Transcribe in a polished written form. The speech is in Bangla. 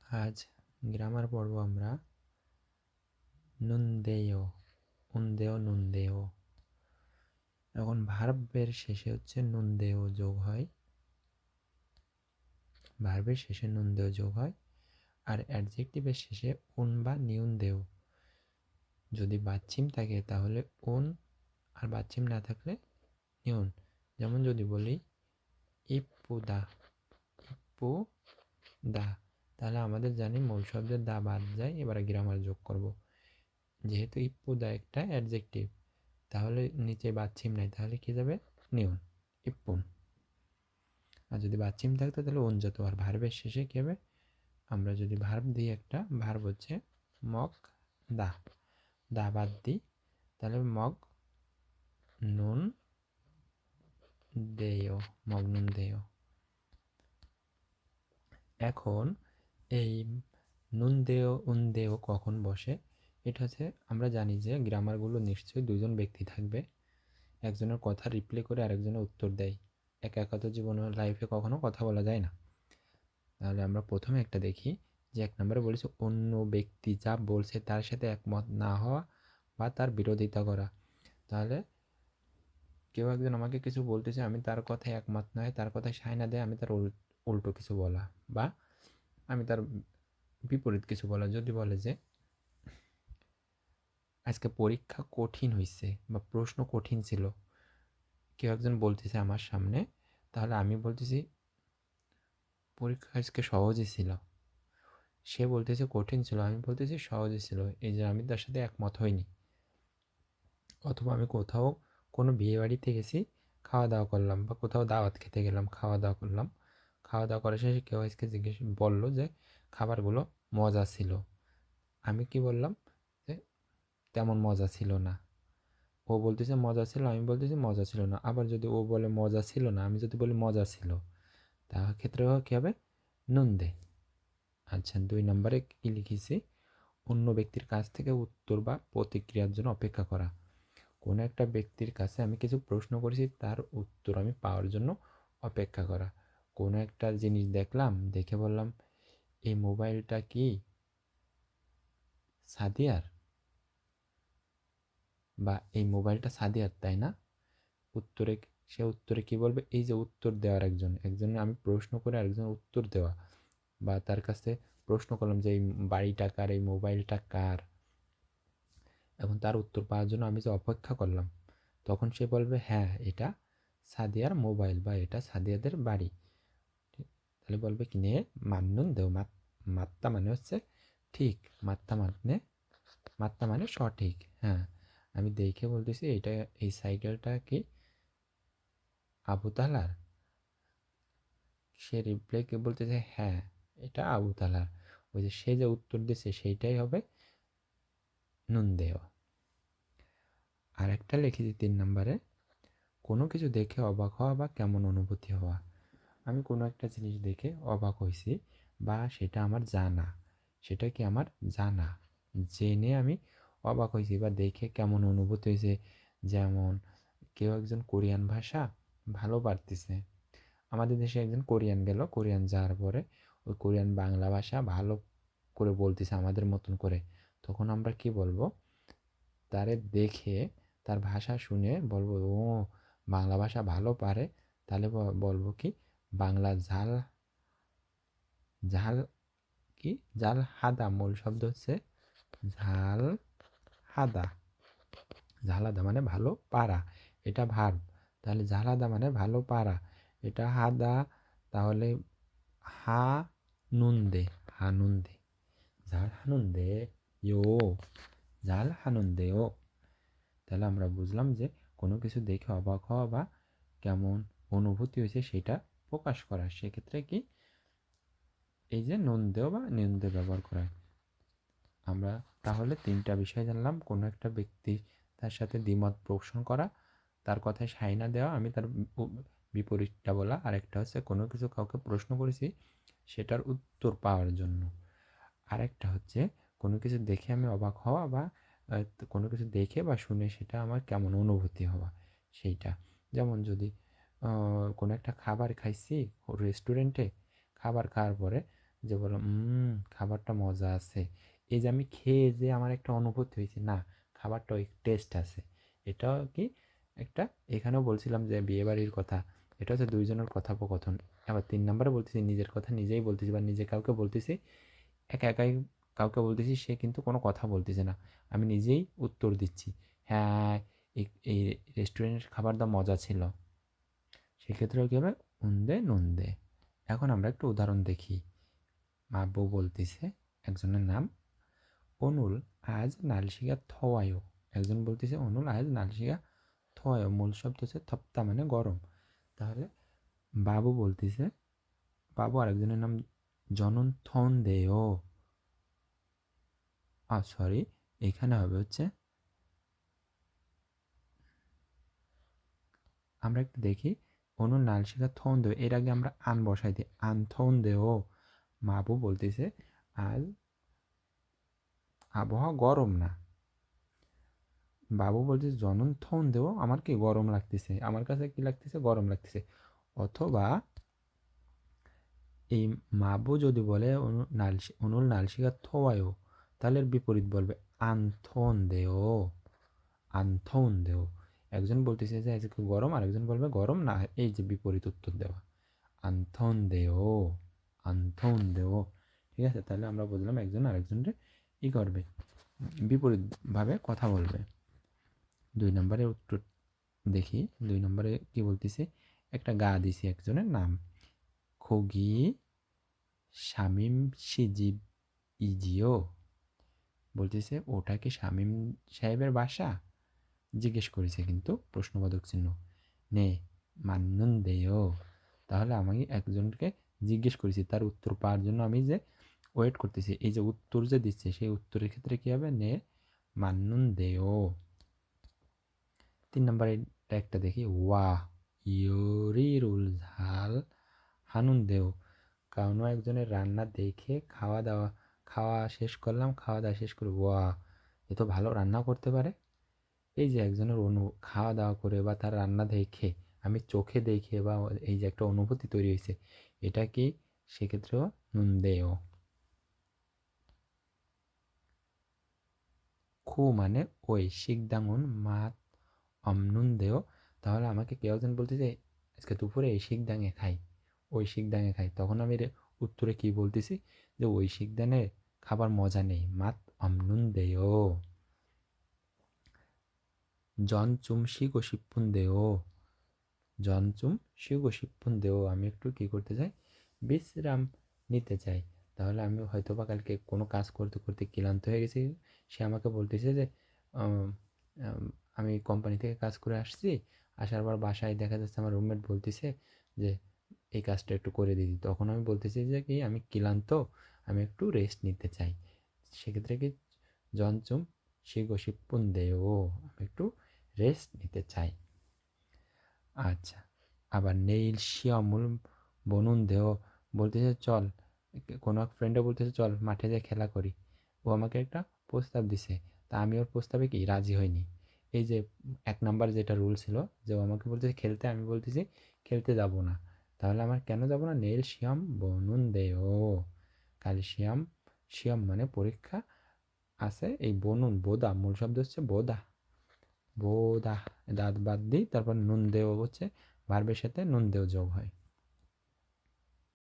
আজ গ্রামার পড়ব আমরা নুনদেয়, উনদেয় নুনদেয়। এখন ভার্বের শেষে হচ্ছে নুনদেয় যোগ হয়, ভার্বের শেষে নুনদেয় যোগ হয়, আর অ্যাডজেক্টিভের শেষে উন বা নিউনদেয়। যদি বাচ্চিম থাকে তাহলে উন, আর বাচ্চিম না থাকলে নিউন। যেমন যদি বলি ইপ্পুদা, ইপ্পুদা, তাহলে আমাদের জানি মূল শব্দের দা বাদ যায়, এবারে গ্রামার যোগ করব। যেহেতু ইপ্পুদা একটা অ্যাডজেক্টিভ, তাহলে নিচে বাচ্চিম নাই, তাহলে কি যাবে নিউন, ইপ্পুন। আর যদি বাচ্চিম থাকতো তাহলে উন যেত। আর ভার্বের শেষে কি হবে, আমরা যদি ভার্ব দিই, একটা ভার্ব হচ্ছে মগ দা, দা বাদ দিই, তাহলে মগ নুন দেয়, মগ নুন দেয়। এখন এই নুন দেয় উন দেয় কখন বসে, এটা হচ্ছে আমরা জানি যে গ্রামারগুলো নিশ্চয়ই দুজন ব্যক্তি থাকবে, একজনের কথা রিপ্লাই করে আরেকজনের উত্তর দেয়। একা তো জীবনের লাইফে কখনো কথা বলা যায় না। তাহলে আমরা প্রথমে একটা দেখি যে 1 নম্বরে বলেছে অন্য ব্যক্তি যা বলছে তার সাথে একমত না হওয়া বা তার বিরোধিতা করা। তাহলে কেউ একজন আমাকে কিছু বলতেছে, আমি তার কথায় একমত না হয়, তার কথায় সায় না দেয়, আমি তার উল্টো কিছু বলা বা আমি তার বিপরীত কিছু বলা। যদি বলে যে আজকে পরীক্ষা কঠিন হয়েছে বা প্রশ্ন কঠিন ছিল, কেউ একজন বলতেছে আমার সামনে, তাহলে আমি বলতেছি পরীক্ষা আজকে সহজই ছিল। সে বলতেছে কঠিন ছিল, আমি বলতেছি সহজই ছিল, এই যে আমি তার সাথে একমত হইনি। অথবা আমি কোথাও কোনো বিয়ে বাড়িতে গেছি, খাওয়া দাওয়া করলাম, বা কোথাও দাওয়াত খেতে গেলাম, খাওয়া দাওয়া করলাম, খাওয়া দাওয়া করার শেষে কেউ আজকে বললো যে খাবারগুলো মজা ছিল, আমি কি বললাম যে তেমন মজা ছিল না। ও বলতেছে মজা ছিল, আমি বলতেছি মজা ছিল না। আবার যদি ও বলে মজা ছিল না, আমি যদি বলি মজা ছিল, তার ক্ষেত্রেও কী হবে, নুন দে। আচ্ছা, 2 নম্বরে কি লিখেছি, অন্য ব্যক্তির কাছ থেকে উত্তর বা প্রতিক্রিয়ার জন্য অপেক্ষা করা। কোনো একটা ব্যক্তির কাছে আমি কিছু প্রশ্ন করেছি, তার উত্তর আমি পাওয়ার জন্য অপেক্ষা করা। কোনো একটা জিনিস দেখলাম, দেখে বললাম এই মোবাইলটা কি সাদিয়ার, বা এই মোবাইলটা সাদিয়ার, তাই না? উত্তরে সে উত্তরে কি বলবে, এই যে উত্তর দেওয়ার একজন আমি প্রশ্ন করে আরেকজন উত্তর দেওয়া, বা তার কাছে প্রশ্ন করলাম যে এই বাড়িটা কার, এই মোবাইলটা কার, এখন তার উত্তর পাওয়ার জন্য আমি যে অপেক্ষা করলাম, তখন সে বলবে হ্যাঁ এটা সাদিয়ার মোবাইল বা এটা সাদিয়াদের বাড়ি। তাহলে বলবে কি নে মান্নুন দেও, মাত্তা মানে হচ্ছে ঠিক, মাত্তা মানে সঠিক। হ্যাঁ, আমি দেখে বলতেছি এটা, এই সাইকেলটা কি আবু তালার। সে রিপ্লাই কে বলতেছে হ্যাঁ এটা আবু তালার। ওই যে সে যে উত্তর দিচ্ছে সেইটাই হবে নুন দেওয়া। আর একটা লিখেছি 3 নম্বরে, কোনো কিছু দেখে অবাক হওয়া বা কেমন অনুভূতি হওয়া। আমি কোনো একটা জিনিস দেখে অবাক হয়েছি, বা সেটা আমার জানা, সেটা কি আমার জানা, জেনে আমি অবাক হয়েছি বা দেখে কেমন অনুভূতি হয়েছে। যেমন কেউ একজন কোরিয়ান ভাষা ভালো পারতেছে, আমাদের দেশে একজন কোরিয়ান গেল, কোরিয়ান যাওয়ার পরে ওই কোরিয়ান বাংলা ভাষা ভালো করে বলতেছে আমাদের মতন করে, তখন আমরা কি বলবো, তারে দেখে তার ভাষা শুনে বলবো ও বাংলা ভাষা ভালো পারে। তাহলে বলবো কি বাংলা ঝাল, ঝাল কি জাল হাদা, মূল শব্দ হচ্ছে ঝাল হাদা। ঝালাদা মানে ভালো পারা, এটা ভার্ব। তাহলে ঝালাদা মানে ভালো পারা, এটা হাদা, তাহলে হা নুন দে, হা নুন দে, ঝাল হানুন দে ইয়ো, ঝাল হানুন দে ও। তাহলে আমরা বুঝলাম যে কোনো কিছু দেখে অবাক হওয়া বা কেমন অনুভূতি হয়েছে সেটা প্রকাশ করা, সেক্ষেত্রে কি এই যে নুন দেও বা নুন দে ব্যবহার করা। আমরা তাহলে 3টা বিষয় জানলাম, কোনো একটা ব্যক্তি তার সাথে দ্বিমত পোষণ করা, তার কথায় সায় না দেওয়া, আমি তার বিপরীতটা বলা, আর একটা হচ্ছে কোনো কিছু কাউকে প্রশ্ন করেছি সেটার উত্তর পাওয়ার জন্য। আরেকটা হচ্ছে কোনো কিছু দেখে আমি অবাক হওয়া বা কোনো কিছু দেখে বা শুনে সেটা আমার কেমন অনুভূতি হওয়া সেইটা। যেমন যদি কোনো একটা খাবার খাইছি রেস্টুরেন্টে, খাবার খাওয়ার পরে যে বললাম খাবারটা মজা আছে, এই যে আমি খেয়ে যে আমার একটা অনুভূতি হয়েছে না খাবারটা ওই টেস্ট আছে, এটাও কি একটা। এখানেও বলছিলাম যে বিয়েবাড়ির কথা, এটা হচ্ছে দুইজনের কথোপকথন। আবার 3 নম্বরে বলতেছি নিজের কথা নিজেই বলতেছি বা নিজে কাউকে বলতেছি, একা একাই কাউকে বলতেছি, সে কিন্তু কোনো কথা বলতেছে না, আমি নিজেই উত্তর দিচ্ছি, হ্যাঁ এই এই রেস্টুরেন্টের খাবার দাম মজা ছিল। সেক্ষেত্রেও কী হবে, উন্দে নন্দে। এখন আমরা একটু উদাহরণ দেখি। মা বউ বলতেছে, একজনের নাম অনুল আজ নালশিকা থওয়ায়ও। একজন বলতেছে অনুল আজ নালশিকা থওয়ায়ও, মূল শব্দ হচ্ছে থপ্তা মানে গরম। তাহলে বাবু বলতেছে, বাবু আরেকজনের নাম জনন থন দেও, সরি, এখানে হবে হচ্ছে, আমরা একটু দেখি, অনুল নালশিকা থন দেও, এর আগে আমরা আন বসাই দিই, আন থন দেও। মাবু বলতেছে আজ আবহাওয়া গরম না। বাবু বলছে জনন থন দেও, আমার কি গরম লাগতেছে, আমার কাছে কি লাগতেছে, গরম লাগতেছে। অথবা এই মাবু যদি বলে অনুল নালশিকা থোয়ায়ও, তাহলে এর বিপরীত বলবে আনথন দেও, আনথন দেও। একজন বলতেছে যে আজকে গরম, আর একজন বলবে গরম না, এই যে বিপরীত উত্তর দেওয়া, আনথন দেও, আনথন দেও। ঠিক আছে, তাহলে আমরা বুঝলাম একজন আরেকজনের ই করবে, বিপরীতভাবে কথা বলবে। 2 নম্বরের উত্তর দেখি। 2 নম্বরে কি বলতেছে, একটা গা দিছি একজনের নাম, খগি শামীম সিজিব ইজিও। বলতেছে ওটা কি শামীম সাহেবের বাসা, জিজ্ঞেস করেছে কিন্তু প্রশ্নবোধক চিহ্ন। নে মান্নুন দেও, তাহলে আমি একজনকে জিজ্ঞেস করেছি, তার উত্তর পাওয়ার জন্য আমি যে ওয়েট করতেছি, এই যে উত্তর যে দিচ্ছে সেই উত্তরের ক্ষেত্রে কী হবে, নে মান্নুন দেও। 3 নম্বরে একটা দেখি, ওয়াহ ইয়োরিরুল ঝাল হানুন দেও। কাউনো একজনের রান্না দেখে খাওয়া শেষ করলাম, খাওয়া দাওয়া শেষ করে ওয়াহ এ তো ভালো রান্না করতে পারে। এই যে একজনের খাওয়া দাওয়া করে বা তার রান্না দেখে, আমি চোখে দেখে বা এই যে একটা অনুভূতি তৈরি হয়েছে, এটা কি সেক্ষেত্রেও নুন দেও। খু মানে ওই, শিখদাঙুন মাত অমনুন দেও। তাহলে আমাকে কেউ একজন বলতেছে আজকে দুপুরে এই শিখদাঙে খাই, ওই শিখদাঙে খাই, তখন আমি উত্তরে কি বলতেছি, যে ওই শিখদানে খাবার মজা নেই, মাত অমনুন দেও। জনচুম শিগো শিপ্পুন দেও, জনচুম শিগো শিপ্পুন দেও, আমি একটু কি করতে চাই, বিশ্রাম নিতে চাই। তাহলে আমি হয়তো বা কালকে কোনো কাজ করতে করতে ক্লান্ত হয়ে গেছি, সে আমাকে বলতেছে যে আম, আম, আমি কোম্পানি থেকে কাজ করে আসছি, আসার পর বাসায় দেখা যাচ্ছে আমার রুমমেট বলতেছে যে এই কাজটা একটু করে দিদি, তখন আমি বলতেছি যে কি আমি ক্লান্ত, আমি একটু রেস্ট নিতে চাই। সেক্ষেত্রে কি জনচুম শিগো শিপ্পুন দেও, আমি একটু রেস্ট নিতে চাই। আচ্ছা, আবার নেইল শিয়ামুল বনুন দেহ, বলতেছে চল, কোনো এক ফ্রেন্ডও বলতেছে চল মাঠে যেয়ে খেলা করি, ও আমাকে একটা প্রস্তাব দিছে, তা আমি ওর প্রস্তাবে কি রাজি হইনি। এই যে 1 নাম্বার যেটা রুল ছিল, যে ও আমাকে বলতেছে খেলতে, আমি বলতেছি খেলতে যাব না, তাহলে আমার কেন যাব না, নেইল শিয়াম বনুন দেহ, ক্যালসিয়াম, শিয়াম মানে পরীক্ষা আছে, এই বনুন বোদা, মূল শব্দ হচ্ছে বোদা, বোদা, দাঁত বাদ দিই, তারপর নুন দেও হচ্ছে ভার্বের সাথে নুন দেও যোগ হয়।